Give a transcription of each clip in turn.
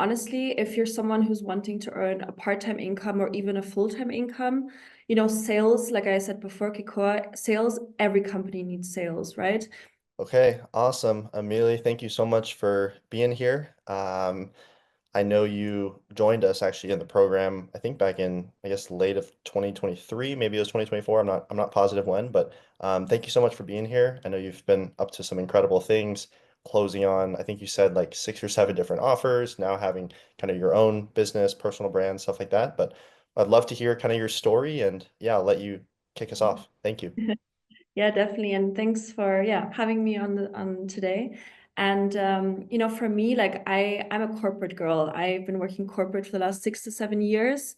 honestly, if you're someone who's wanting to earn a part-time income or even a full-time income, sales, like I said before, Kikoa, sales, every company needs sales, right? Okay, awesome. Amelie, thank you so much for being here. I know you joined us actually in the program, I think back in, I guess, late of 2023, maybe it was 2024. I'm not positive when, but thank you so much for being here. I know you've been up to some incredible things, closing on, I think you said like 6 or 7 different offers, now having kind of your own business, personal brand, stuff like that. But I'd love to hear kind of your story and yeah, I'll let you kick us off. Thank you. Yeah, definitely. And thanks for having me on today. And for me, like I'm a corporate girl. I've been working corporate for the last 6 to 7 years.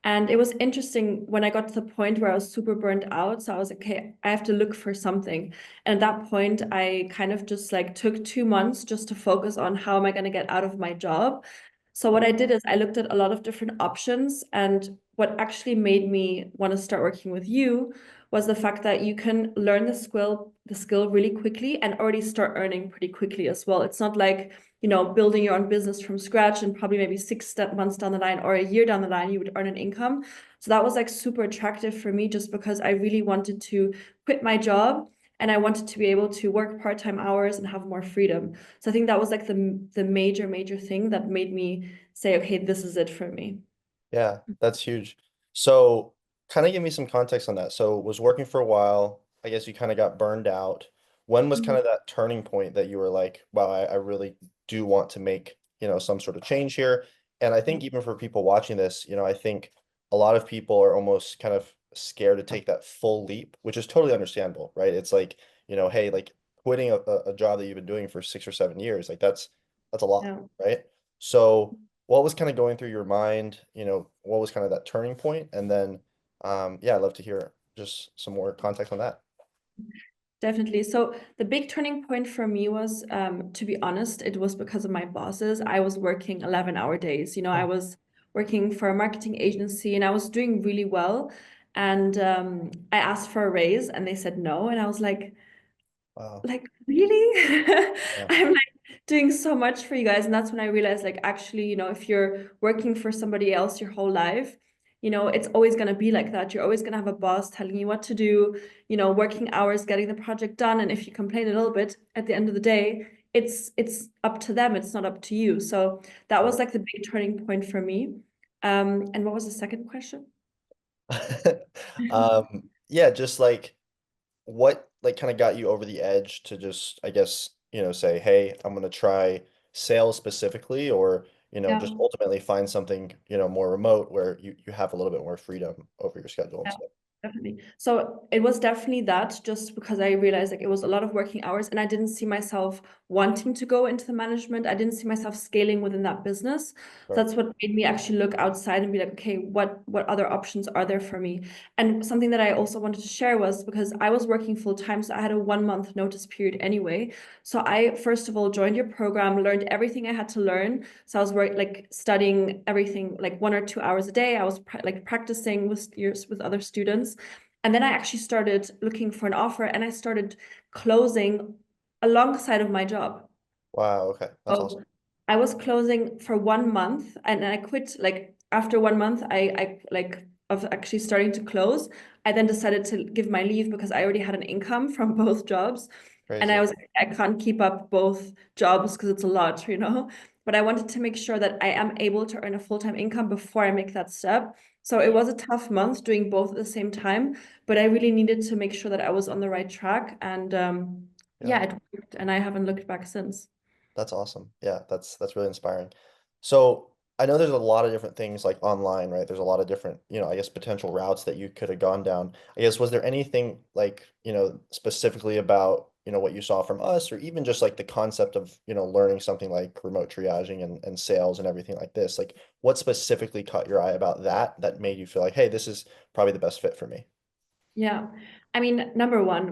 And it was interesting when I got to the point where I was super burnt out. So I was like, okay, I have to look for something. And at that point, I kind of just like took 2 months just to focus on how am I going to get out of my job. So what I did is I looked at a lot of different options. And what actually made me want to start working with you was the fact that you can learn the skill really quickly and already start earning pretty quickly as well. It's not like, building your own business from scratch and probably maybe 6 months down the line or a year down the line, you would earn an income. So that was like super attractive for me just because I really wanted to quit my job and I wanted to be able to work part-time hours and have more freedom. So I think that was like the major thing that made me say, okay, this is it for me. Yeah, that's huge. So, kind of give me some context on that. So, was working for a while. I guess you kind of got burned out. When was kind Mhm. of that turning point that you were like, wow, I really do want to make, some sort of change here. And I think even for people watching this, I think a lot of people are almost kind of scared to take that full leap, which is totally understandable, right? It's like, hey, like quitting a job that you've been doing for 6 or 7 years, like that's a lot, Yeah. right? So what was kind of going through your mind? What was kind of that turning point? And then, yeah, I'd love to hear just some more context on that. Definitely. So the big turning point for me was, to be honest, it was because of my bosses. I was working 11-hour days. I was working for a marketing agency and I was doing really well. And I asked for a raise and they said no. And I was Wow. like, really? Yeah. I'm like doing so much for you guys. And that's when I realized, like, actually, if you're working for somebody else your whole life, it's always going to be like that. You're always going to have a boss telling you what to do, working hours, getting the project done. And if you complain a little bit at the end of the day, it's up to them. It's not up to you. So that was Right. like the big turning point for me. And what was the second question? Yeah, just like what like kind of got you over the edge to just, I guess, say, hey, I'm gonna try sales specifically, or, just Yeah. ultimately find something, more remote where you have a little bit more freedom over your schedule and Yeah, stuff. definitely. So it was definitely that just because I realized like it was a lot of working hours and I didn't see myself wanting to go into the management. I didn't see myself scaling within that business. So Right. that's what made me actually look outside and be like, okay, what other options are there for me? And something that I also wanted to share was because I was working full time, so I had a 1 month notice period anyway. So I first of all joined your program, learned everything I had to learn. So I was like studying everything like 1 or 2 hours a day. I was like practicing with other students. And then I actually started looking for an offer and I started closing alongside of my job. Wow, okay. That's awesome. So I was closing for 1 month and I quit like after 1 month, I like of actually starting to close. I then decided to give my leave because I already had an income from both jobs. And I Crazy. was I can't keep up both jobs because it's a lot, But I wanted to make sure that I am able to earn a full-time income before I make that step. So it was a tough month doing both at the same time, but I really needed to make sure that I was on the right track. And Yeah. yeah, it worked, and I haven't looked back since. That's awesome. Yeah, that's really inspiring. So I know there's a lot of different things like online, right? There's a lot of different, I guess potential routes that you could have gone down. I guess was there anything like, specifically about, what you saw from us, or even just like the concept of, learning something like remote triaging and sales and everything like this? Like what specifically caught your eye about that made you feel like, hey, this is probably the best fit for me? Yeah. I mean, number one,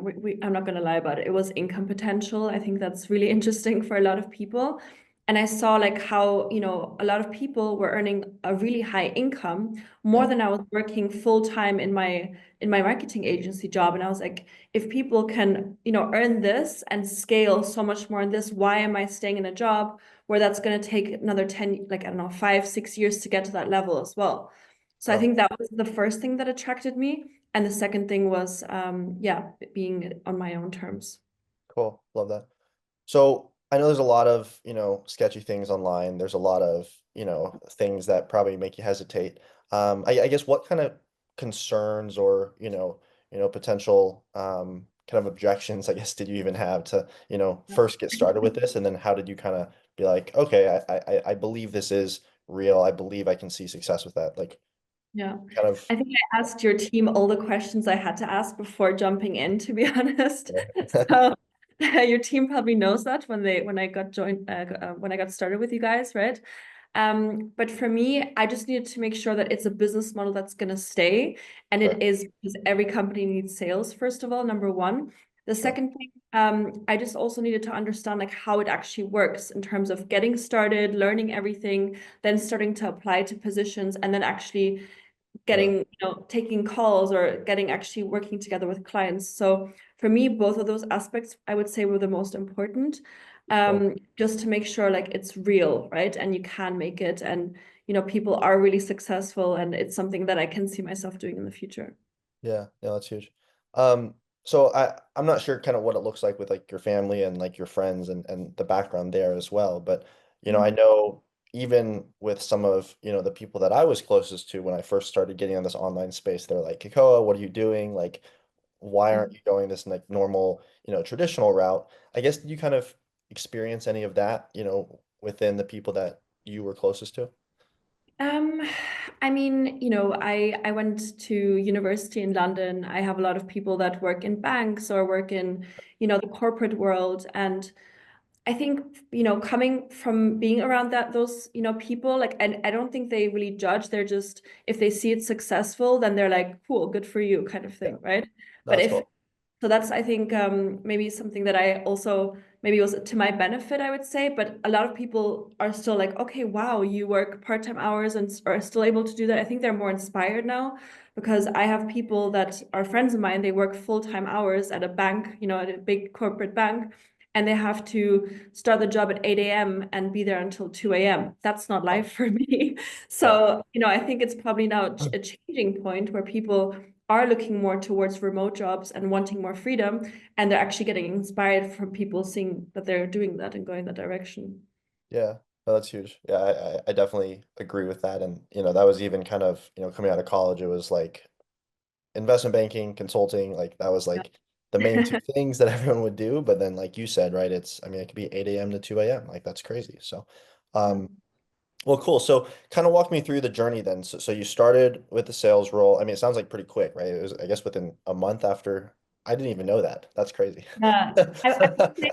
I'm not going to lie about it. It was income potential. I think that's really interesting for a lot of people. and I saw like how, a lot of people were earning a really high income, more Yeah. than I was working full time in my marketing agency job. And I was like, if people can, earn this and scale so much more in this, why am I staying in a job where that's going to take another 10, like, I don't know, 5, 6 years to get to that level as well? So I Oh, think that was the first thing that attracted me. And the second thing was, yeah, being on my own terms. cool. Love that. So I know there's a lot of, sketchy things online. There's a lot of, things that probably make you hesitate. I guess what kind of concerns or, potential kind of objections, I guess, did you even have to, first get started with this? And then how did you kind of be like, okay, I believe this is real. I believe I can see success with that. Like Yeah. kind of, I think I asked your team all the questions I had to ask before jumping in, to be honest. So your team probably knows that when I got joined when I got started with you guys, right? But for me, I just needed to make sure that it's a business model that's going to stay, and sure, it is because every company needs sales, first of all, number one. The sure, second thing, I just also needed to understand like how it actually works in terms of getting started, learning everything, then starting to apply to positions, and then actually yeah, getting, taking calls or getting actually working together with clients. So for me, both of those aspects, I would say, were the most important, cool. just to make sure like it's real, right? And you can make it, and people are really successful, and it's something that I can see myself doing in the future. Yeah, yeah, that's huge. So I'm not sure kind of what it looks like with like your family and like your friends and the background there as well. But I know even with some of, the people that I was closest to when I first started getting on this online space, they're like, Kikoa, what are you doing? Like, why aren't you going this like normal, traditional route? I guess did you kind of experience any of that, within the people that you were closest to? Um, I mean, I went to university in London. I have a lot of people that work in banks or work in, the corporate world. And I think, coming from being around those, people, like, and I don't think they really judge. They're just, if they see it successful, then they're like, cool, good for you, kind of Yeah, thing, right? But that's if cool. so that's, I think, maybe something that I also maybe was to my benefit, I would say. But a lot of people are still like, okay, wow, you work part-time hours and are still able to do that. I think they're more inspired now because I have people that are friends of mine, they work full-time hours at a bank, at a big corporate bank, and they have to start the job at 8 a.m. and be there until 2 a.m. That's not Wow. life for me. Yeah. So, I think it's probably now a changing point where people are looking more towards remote jobs and wanting more freedom, and they're actually getting inspired from people seeing that they're doing that and going that direction. Yeah, no, that's huge. Yeah, I definitely agree with that. And, that was even kind of, coming out of college, it was like investment banking, consulting, like that was like the main two things that everyone would do. But then, like you said, right, I mean, it could be 8 a.m. to 2 a.m. Like that's crazy. So, Yeah. um, well, cool. So kind of walk me through the journey then. So you started with the sales role. I mean, it sounds like pretty quick, right? It was, I guess, within a month after. I didn't even know that. That's crazy. Yeah. I would say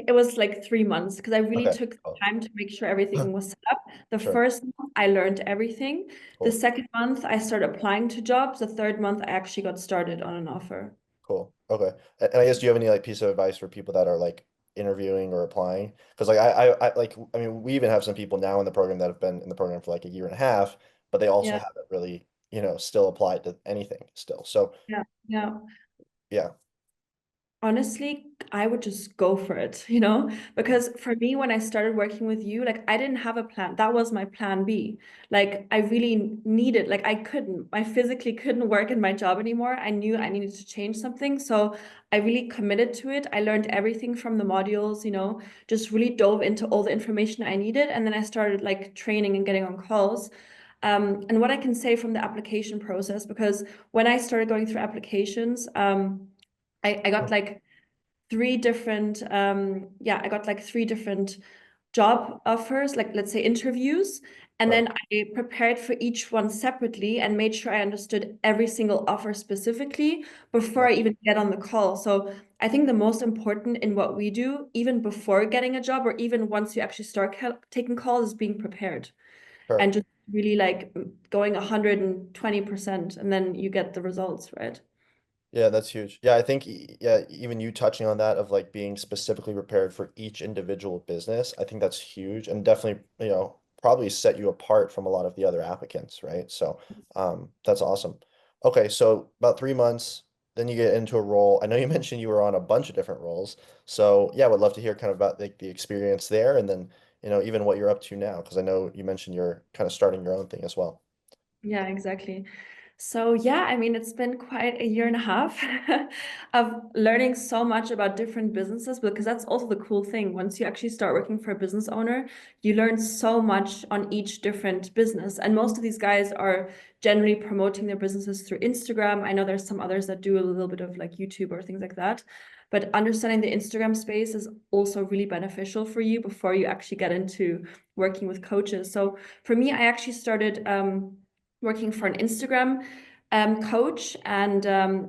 it was like 3 months because I really Okay, took cool. time to make sure everything was set up. The Sure. first month I learned everything. The Cool. second month I started applying to jobs. The third month I actually got started on an offer. Cool. Okay. And I guess do you have any like piece of advice for people that are like interviewing or applying? Because like I like I mean we even have some people now in the program that have been in the program for like a year and a half, but they also Yeah, haven't really, still applied to anything still. So yeah, yeah. yeah. Honestly, I would just go for it, Mhm. because for me, when I started working with you, like I didn't have a plan. That was my plan B. Like I really needed, like I physically couldn't work in my job anymore. I knew I needed to change something. So I really committed to it. I learned everything from the modules, just really dove into all the information I needed. And then I started like training and getting on calls. And what I can say from the application process, because when I started going through applications, I got like I got like three different job offers, like let's say interviews. And Right. then I prepared for each one separately and made sure I understood every single offer specifically before I Nice. even get on the call. So I think the most important in what we do, even before getting a job or even once you actually start taking calls, is being prepared Sure. and just really like going 120%, and then you get the results, right? Yeah, that's huge. Yeah, I think yeah, even you touching on that of like being specifically prepared for each individual business, I think that's huge and definitely, probably set you apart from a lot of the other applicants, right? So, that's awesome. Okay, so about 3 months, then you get into a role. I know you mentioned you were on a bunch of different roles. So, yeah, I would love to hear kind of about like the experience there and then, even what you're up to now, because I know you mentioned you're kind of starting your own thing as well. Yeah, exactly. So yeah, I mean, it's been quite a year and a half of learning so much about different businesses, because that's also the cool thing. Once you actually start working for a business owner, you learn so much on each different business. And most of these guys are generally promoting their businesses through Instagram. I know there's some others that do a little bit of like YouTube or things like that. But understanding the Instagram space is also really beneficial for you before you actually get into working with coaches. So for me, I actually started working for an Instagram coach, and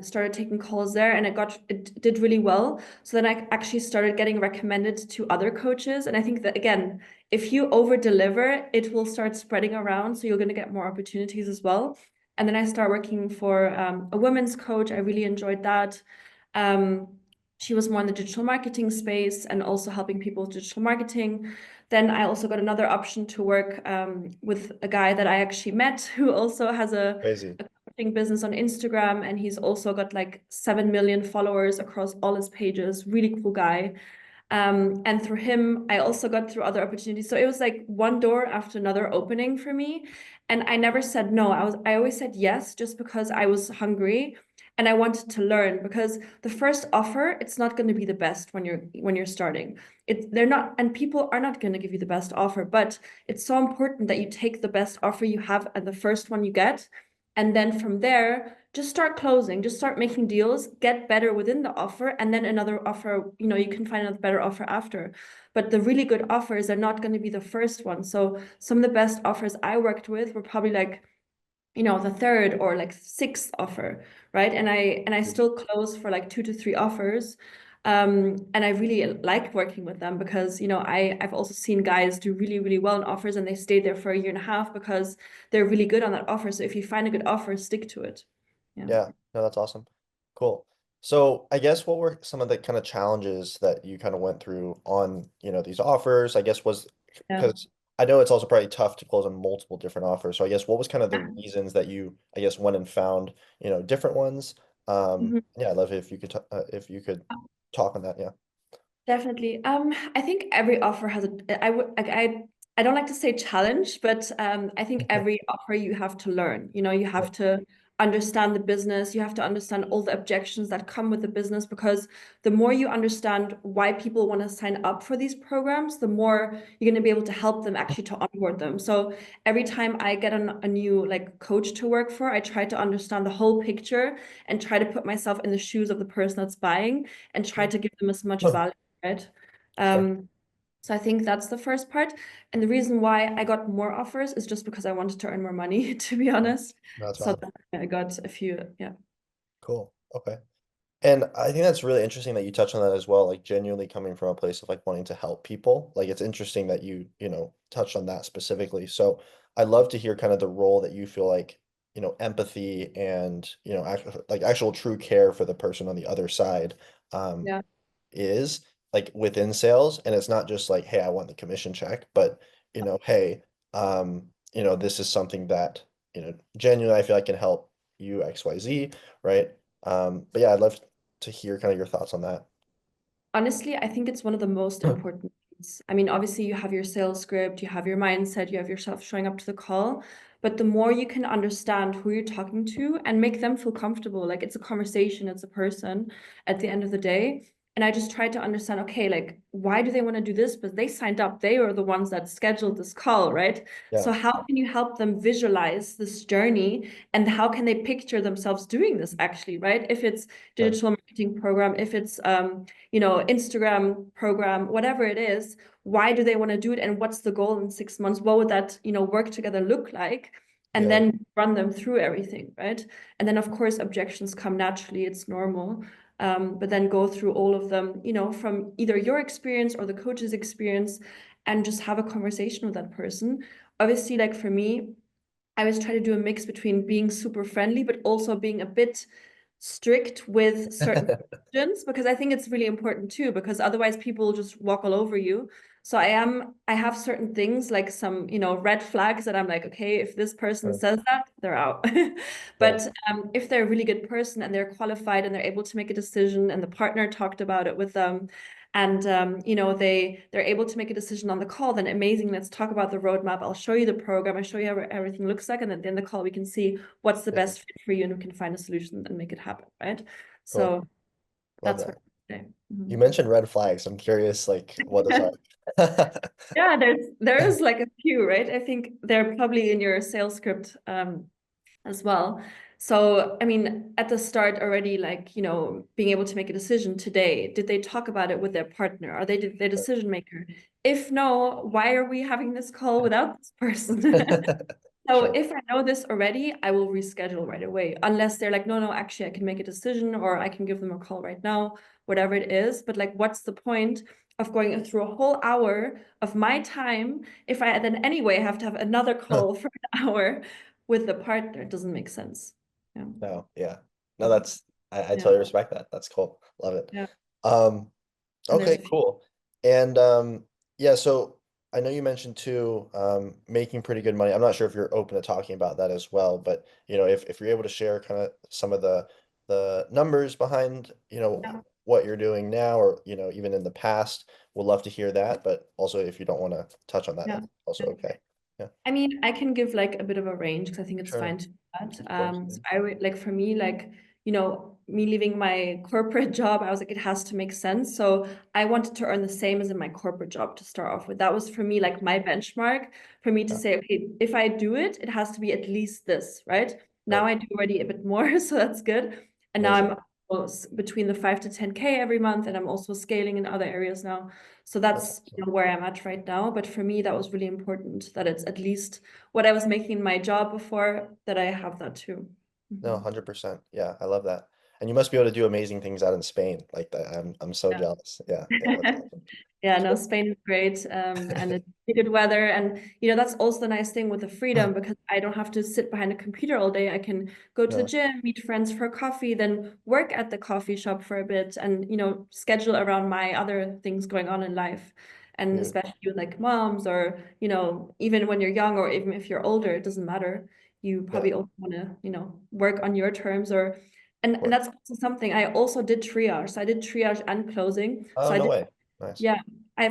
started taking calls there, and it did really well. So then I actually started getting recommended to other coaches, and I think that again, if you over deliver, it will start spreading around, so you're going to get more opportunities as well. And then I started working for a women's coach. I really enjoyed that. um, she was more in the digital marketing space and also helping people with digital marketing. Then I also got another option to work with a guy that I actually met, who also has Crazy. a coaching business on Instagram, and he's also got like 7 million followers across all his pages. Really cool guy. And through him, I also got through other opportunities. So it was like one door after another opening for me. And I never said no. I always said yes, just because I was hungry and I wanted to learn. Because the first offer, it's not going to be the best when you're starting. They're not, and people are not going to give you the best offer, but it's so important that you take the best offer you have at the first one you get. And then from there, just start closing, just start making deals, get better within the offer, and then another offer, you can find a better offer after. But the really good offers are not going to be the first one. So some of the best offers I worked with were probably like, the third or like sixth offer, right? And I still close for like 2 to 3 offers. And I really like working with them because, I've also seen guys do really, really well in offers, and they stayed there for a year and a half because they're really good on that offer. So if you find a good offer, stick to it. Yeah. Yeah, no, that's awesome. Cool. So I guess what were some of the kind of challenges that you kind of went through on, these offers? I guess was Yeah. because I know it's also probably tough to close on multiple different offers. So I guess what was kind of the reasons that you, I guess, went and found, different ones? Mhm. Yeah, I'd love it if you could talk on that. Yeah. Definitely. I think every offer has a, I would, like, I don't like to say challenge, but I think every offer you have to learn. You Yeah. have to understand the business. You have to understand all the objections that come with the business, because the more you understand why people want to sign up for these programs, the more you're going to be able to help them actually to onboard them. So every time I get a new like coach to work for, I try to understand the whole picture and try to put myself in the shoes of the person that's buying and try to give them as much value, right? Sure. So I think that's the first part. And the reason why I got more offers is just because I wanted to earn more money, to be Yeah. honest. No, that's So valid. that's why I got a few, yeah. Cool. Okay. And I think that's really interesting that you touch on that as well, like genuinely coming from a place of like wanting to help people. Like it's interesting that you touched on that specifically. So I'd love to hear kind of the role that you feel like, empathy and, actual true care for the person on the other side, um, Yeah. is like within sales. And it's not just like, hey, I want the commission check, but, hey, this is something that, genuinely I feel like can help you XYZ, right? But yeah, I'd love to hear kind of your thoughts on that. Honestly, I think it's one of the most important things. I mean, obviously, you have your sales script, you have your mindset, you have yourself showing up to the call. But the more you can understand who you're talking to and make them feel comfortable, like it's a conversation, it's a person at the end of the day. And I just try to understand, okay, like, why do they want to do this? But they signed up, they are the ones that scheduled this call, right? Yeah, So, how can you help them visualize this journey, and how can they picture themselves doing this actually, right? If it's sure. digital marketing program, if it's Instagram program, whatever it is, why do they want to do it? And what's the goal in 6 months? What would that, work together look like? And Yeah, then run them through everything, right? And then, of course, objections come naturally, it's normal. But then go through all of them, from either your experience or the coach's experience, and just have a conversation with that person. Obviously, like for me, I always try to do a mix between being super friendly, but also being a bit strict with certain questions because I think it's really important too, because otherwise people will just walk all over you. So I have certain things like some, red flags that I'm like, okay, if this person Sure. says that, they're out. Sure. But if they're a really good person and they're qualified and they're able to make a decision and the partner talked about it with them, and they're able to make a decision on the call, then amazing, let's talk about the roadmap. I'll show you the program, I show you how everything looks like, and then in the call we can see what's the Yeah, best fit for you and we can find a solution and make it happen, right? cool. So Love that's what that. I say. You Mhm. mentioned red flags. I'm curious, like, what those are. Yeah, there's like a few, right? I think they're probably in your sales script as well. So, I mean, at the start already, like, being able to make a decision today, did they talk about it with their partner? Are they the decision maker? If no, why are we having this call without this person? So Sure. if I know this already, I will reschedule right away, unless they're like, no, no, actually, I can make a decision or I can give them a call right now, whatever it is. But like, what's the point of going through a whole hour of my time if I then anyway have to have another call for an hour with the partner? It doesn't make sense. Yeah. No, yeah. No, that's I Yeah. totally respect that. That's cool. Love it. Yeah. Um, And there's okay, a few. cool. And yeah, so I know you mentioned too, making pretty good money. I'm not sure if you're open to talking about that as well, but if you're able to share kind of some of the numbers behind, Yeah. what you're doing now or, even in the past, we'll love to hear that. But also if you don't want to touch on that, Yeah. that's also okay. Yeah, I mean, I can give like a bit of a range because I think it's sure. fine to do that. Of course. So I would like for me, like, me leaving my corporate job, I was like, it has to make sense. So I wanted to earn the same as in my corporate job to start off with. That was for me like my benchmark for me to Yeah, say, okay, if I do it, it has to be at least this, right? Now right. I do already a bit more, so that's good. And now Amazing. I'm between the 5 to 10K every month, and I'm also scaling in other areas now. So That's that's awesome. where I'm at right now. But for me, that was really important that it's at least what I was making in my job before, that I have that too. No, Mhm. 100%. Yeah, I love that. And you must be able to do amazing things out in Spain like that. I'm so Yeah. jealous. Yeah, yeah, that's awesome. Yeah, no, Cool. Spain is great, and it's really good weather, and that's also the nice thing with the freedom because I don't have to sit behind a computer all day. I can go to the No, gym, meet friends for coffee, then work at the coffee shop for a bit, and schedule around my other things going on in life, and dude, especially with like moms or even when you're young or even if you're older, it doesn't matter. You yeah, probably also want to work on your terms or. of And course. that's also something I also did triage. So I did triage and closing. Oh, So I no did way. Nice. yeah,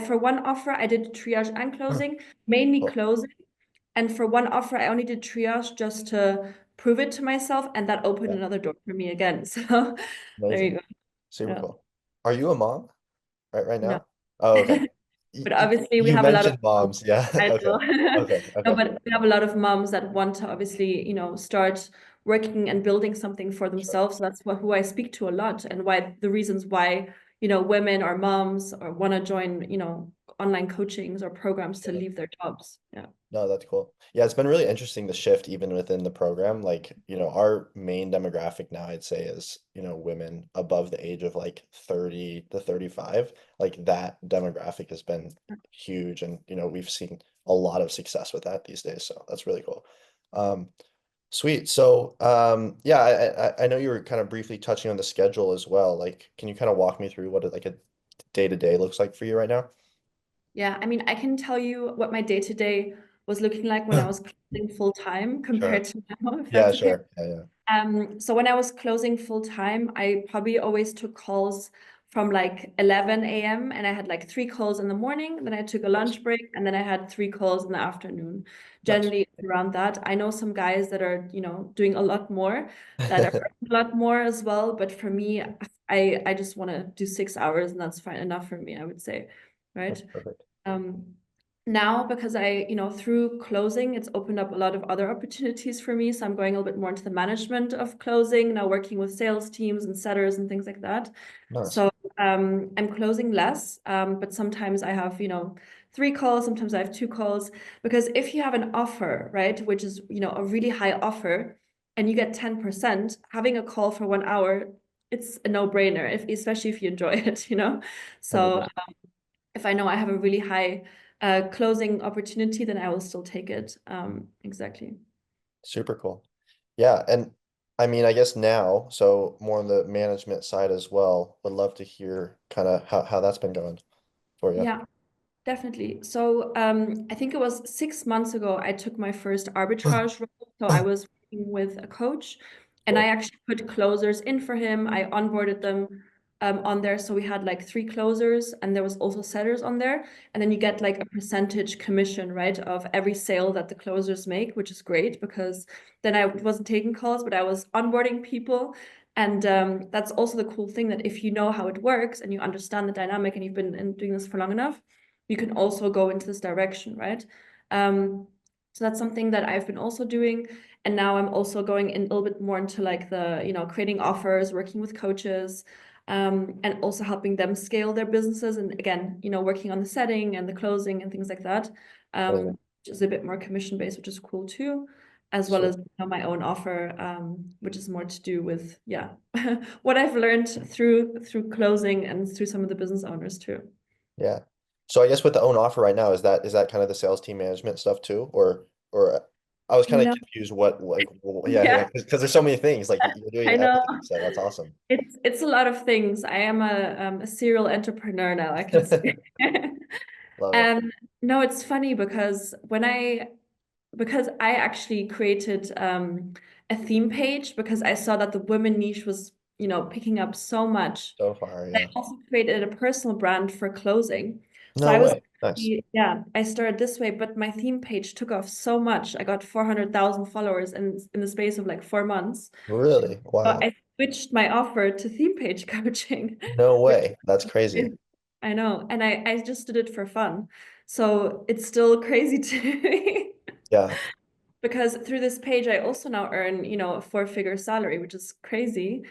for one offer, I did triage and closing, mainly Cool. closing. And for one offer, I only did triage just to prove it to myself, and that opened Yeah, another door for me again. So there you amazing. go. Super Yeah, cool. Are you a mom right no. now? Oh, okay. But obviously, we You have a lot of mentioned moms. moms. Yeah. I Okay. know. Okay. No, Okay. but we have a lot of moms that want to obviously, start working and building something for Sure. themselves. That's who I speak to a lot, and why the reasons why, women or moms or want to join, online coachings or programs to Yeah. leave their jobs. Yeah. No, that's cool. Yeah, it's been really interesting the shift even within the program. Like, our main demographic now, I'd say, is, women above the age of like 30 to 35. Like that demographic has been huge and, we've seen a lot of success with that these days. So that's really cool. Um, Sweet. So, yeah, I know you were kind of briefly touching on the schedule as well. Like, can you kind of walk me through what like a day to day looks like for you right now? Yeah, I mean, I can tell you what my day to day was looking like when I was closing full time Sure. compared to now, if Yeah, that's okay. sure. Yeah, yeah. So when I was closing full time, I probably always took calls from like 11 a.m. and I had like three calls in the morning, then I took a Nice. lunch break, and then I had three calls in the afternoon. Nice. Generally around that. I know some guys that are, doing a lot more, that are working a lot more as well. But for me, I just want to do 6 hours and that's fine enough for me, I would say. That's Right. perfect. Um, Now, because through closing, it's opened up a lot of other opportunities for me. So I'm going a little bit more into the management of closing, now working with sales teams and setters and things like that. Nice. So I'm closing less, but sometimes I have, three calls, sometimes I have two calls, because if you have an offer, right, which is, a really high offer, and you get 10%, having a call for 1 hour, it's a no-brainer, especially if you enjoy it. So 100%. if I know I have a really high closing opportunity, then I will still take it. Exactly. Super cool. Yeah, and I mean, I guess now, so more on the management side as well. Would love to hear kind of how that's been going for you. Yeah. Definitely. So I think it was 6 months ago, I took my first arbitrage role. So I was working with a coach and I Cool. actually put closers in for him. I onboarded them on there. So we had like three closers and there was also setters on there. And then you get like a percentage commission, right, of every sale that the closers make, which is great because then I wasn't taking calls, but I was onboarding people. And that's also the cool thing that if you know how it works and you understand the dynamic and you've been doing this for long enough, you can also go into this direction, right? So that's something that I've been also doing. And now I'm also going in a little bit more into like the, creating offers, working with coaches, and also helping them scale their businesses. And again, working on the setting and the closing and things like that, Amazing. which is a bit more commission based, which is cool too, as well Sweet. as my own offer, which is more to do with, yeah, what I've learned through closing and through some of the business owners too. Yeah. So I guess with the own offer right now, is that kind of the sales team management stuff too, or I was kind of No, confused what like yeah, yeah, because there's so many things like you're doing I know. everything. So that's awesome. It's a lot of things. I am a serial entrepreneur now, I can say. Love it. Um, no, it's funny because because I actually created a theme page because I saw that the women niche was, picking up so much. So far, I yeah. also created a personal brand for closing. So No I was way. Nice. yeah, I started this way, but my theme page took off so much. I got 400,000 followers in the space of like 4 months. Really? So Wow. I switched my offer to theme page coaching, No which way. That's crazy. I know. And I just did it for fun. So it's still crazy to me Yeah. because through this page, I also now earn, a four-figure salary, which is crazy.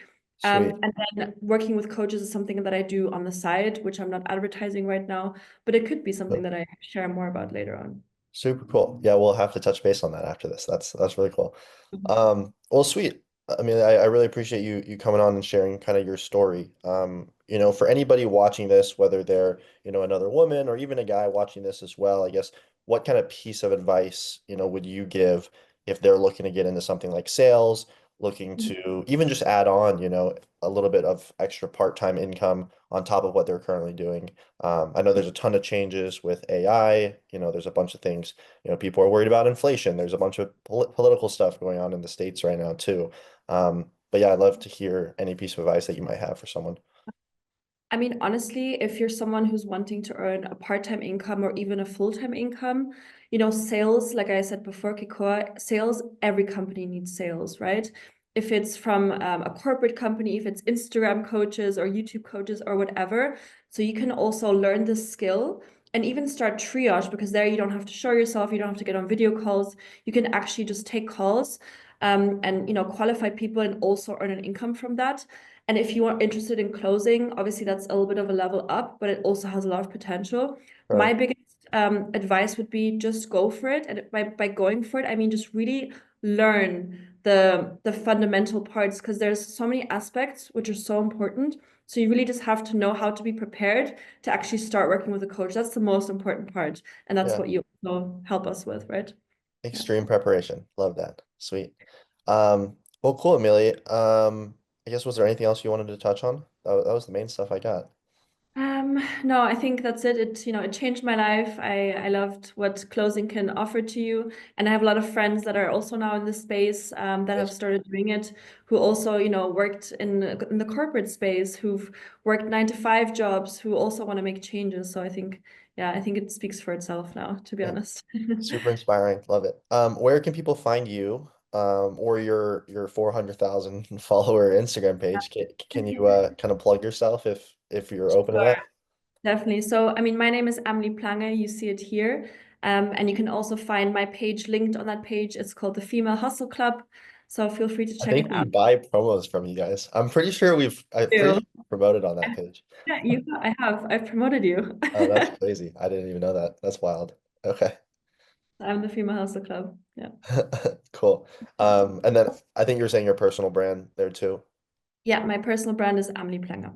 Sweet. And then working with coaches is something that I do on the side, which I'm not advertising right now, but it could be something that I share more about later on. Super cool. Yeah, we'll have to touch base on that after this. That's really cool. Well, sweet. I mean, I really appreciate you coming on and sharing kind of your story. For anybody watching this, whether they're, another woman or even a guy watching this as well, I guess what kind of piece of advice, would you give if they're looking to get into something like sales, looking to even just add on, a little bit of extra part-time income on top of what they're currently doing? I know there's a ton of changes with AI, there's a bunch of things, people are worried about inflation. There's a bunch of political stuff going on in the States right now too. But yeah, I'd love to hear any piece of advice that you might have for someone. I mean, honestly, if you're someone who's wanting to earn a part-time income or even a full-time income, sales, like I said before, Kikoa, sales, every company needs sales, right? If it's from a corporate company, if it's Instagram coaches or YouTube coaches or whatever. So you can also learn this skill and even start triage because there you don't have to show yourself, you don't have to get on video calls. You can actually just take calls and qualify people and also earn an income from that. And if you are interested in closing, obviously that's a little bit of a level up, but it also has a lot of potential. My Sure. biggest advice would be just go for it. And by going for it, I mean just really learn the fundamental parts because there's so many aspects which are so important. So you really just have to know how to be prepared to actually start working with a coach. That's the most important part. And that's Yeah. what you also help us with, right? Yeah. Extreme preparation. Love that. Sweet. Well, cool, Amelie. I guess was there anything else you wanted to touch on? That was the main stuff I got. No, I think that's it. It changed my life. I loved what closing can offer to you. And I have a lot of friends that are also now in this space that have Nice. started doing it, who also, worked in the corporate space, who've worked 9 to 5 jobs, who also want to make changes. So I think, yeah, I think it speaks for itself now, to be Yeah. honest. Super inspiring. Love it. Where can people find you, or your 400,000 follower Instagram page? Can you kind of plug yourself if you're open to Sure. that? Definitely. So, I mean, my name is Amelie Plange. You see it here. And you can also find my page linked on that page. It's called the Female Hustle Club. So feel free to I check think it we out. buy promos from you guys. I'm pretty Too. sure we promoted on that page. Yeah, I have. I've promoted you. Oh, that's crazy. I didn't even know that. That's wild. Okay. I'm the Female Hustle Club. Yeah. Cool. And then I think you were saying your personal brand there too. Yeah, my personal brand is Amelie Plange.